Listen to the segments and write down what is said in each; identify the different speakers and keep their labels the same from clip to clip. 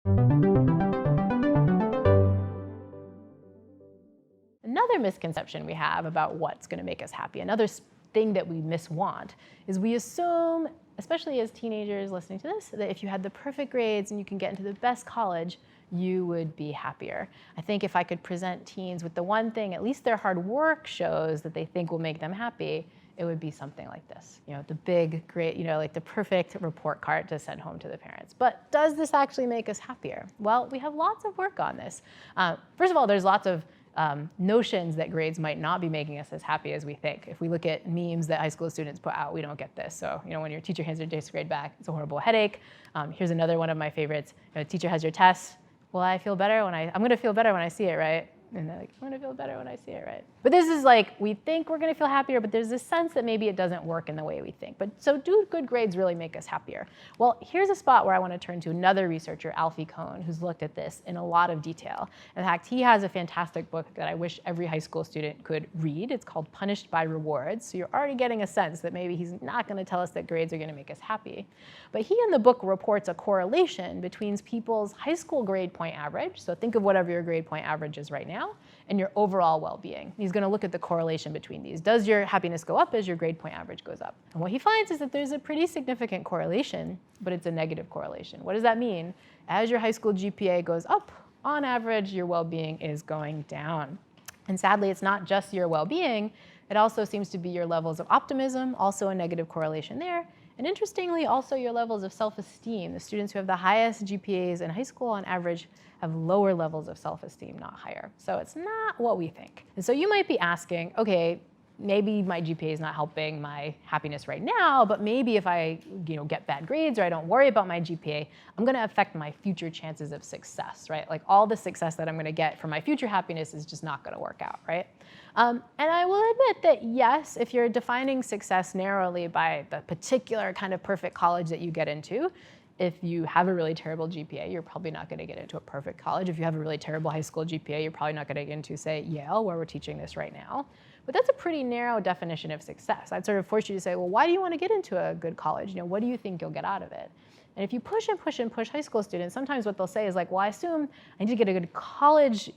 Speaker 1: Another misconception we have about what's going to make us happy, another thing that we miswant, is we assume, especially as teenagers listening to this, that if you had the perfect grades and you can get into the best college, you would be happier. I think if I could present teens with the one thing, at least their hard work shows that they think will make them happy, it would be something like this. The big, great, like the perfect report card to send home to the parents. But does this actually make us happier? Well, we have lots of work on this. First of all, there's lots of notions that grades might not be making us as happy as we think. If we look at memes that high school students put out, we don't get this. So, when your teacher hands your day's grade back, it's a horrible headache. Here's another one of my favorites. Teacher has your test. Well, I'm going to feel better when I see it, right? And they're like, I'm going to feel better when I see it, right? But this is like, we think we're going to feel happier, but there's this sense that maybe it doesn't work in the way we think. But so do good grades really make us happier? Well, here's a spot where I want to turn to another researcher, Alfie Kohn, who's looked at this in a lot of detail. In fact, he has a fantastic book that I wish every high school student could read. It's called Punished by Rewards. So you're already getting a sense that maybe he's not going to tell us that grades are going to make us happy. But he in the book reports a correlation between people's high school grade point average, so think of whatever your grade point average is right now, and your overall well-being. He's going to look at the correlation between these. Does your happiness go up as your grade point average goes up? And what he finds is that there's a pretty significant correlation, but it's a negative correlation. What does that mean? As your high school GPA goes up, on average, your well-being is going down. And sadly, it's not just your well-being. It also seems to be your levels of optimism, also a negative correlation there. And interestingly, also your levels of self-esteem. The students who have the highest GPAs in high school on average have lower levels of self-esteem, not higher. So it's not what we think. And so you might be asking, okay, maybe my GPA is not helping my happiness right now, but maybe if I get bad grades or I don't worry about my GPA, I'm going to affect my future chances of success, right? Like all the success that I'm going to get for my future happiness is just not going to work out, right? And I will admit that yes, if you're defining success narrowly by the particular kind of perfect college that you get into, if you have a really terrible GPA, you're probably not going to get into a perfect college. If you have a really terrible high school GPA, you're probably not going to get into, say, Yale, where we're teaching this right now. But that's a pretty narrow definition of success. I'd sort of force you to say, well, why do you want to get into a good college? What do you think you'll get out of it? And if you push and push and push high school students, sometimes what they'll say is like, well, I assume I need to get a good college,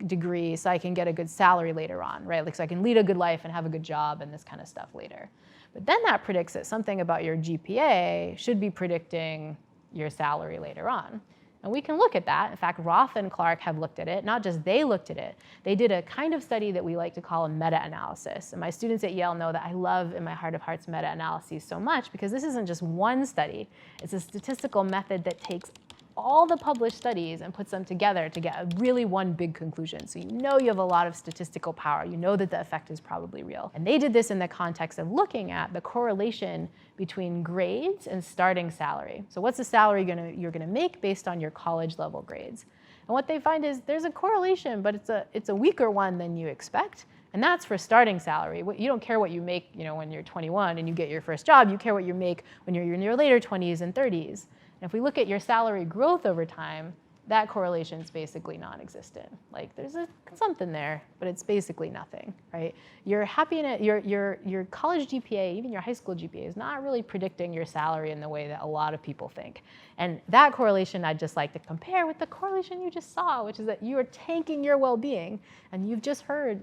Speaker 1: degree so I can get a good salary later on, right? Like so I can lead a good life and have a good job and this kind of stuff later. But then that predicts that something about your GPA should be predicting your salary later on. And we can look at that. In fact, Roth and Clark have looked at it. Not just they looked at it. They did a kind of study that we like to call a meta-analysis. And my students at Yale know that I love, in my heart of hearts, meta-analyses so much because this isn't just one study. It's a statistical method that takes all the published studies and puts them together to get a really one big conclusion. So you have a lot of statistical power. You know that the effect is probably real. And they did this in the context of looking at the correlation between grades and starting salary. So what's the salary you're going to make based on your college level grades? And what they find is there's a correlation, but it's a weaker one than you expect. And that's for starting salary. You don't care what you make when you're 21 and you get your first job. You care what you make when you're in your later 20s and 30s. And if we look at your salary growth over time, that correlation is basically non-existent. Like there's something there, but it's basically nothing, right? Your happiness, your college GPA, even your high school GPA, is not really predicting your salary in the way that a lot of people think. And that correlation I'd just like to compare with the correlation you just saw, which is that you are tanking your well-being. And you've just heard,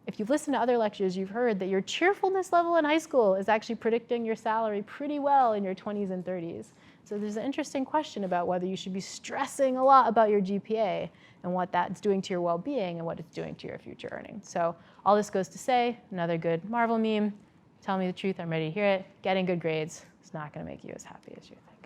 Speaker 1: if you've listened to other lectures, you've heard that your cheerfulness level in high school is actually predicting your salary pretty well in your 20s and 30s. So there's an interesting question about whether you should be stressing a lot about your GPA and what that's doing to your well-being and what it's doing to your future earnings. So all this goes to say, another good Marvel meme, tell me the truth, I'm ready to hear it. Getting good grades is not going to make you as happy as you think.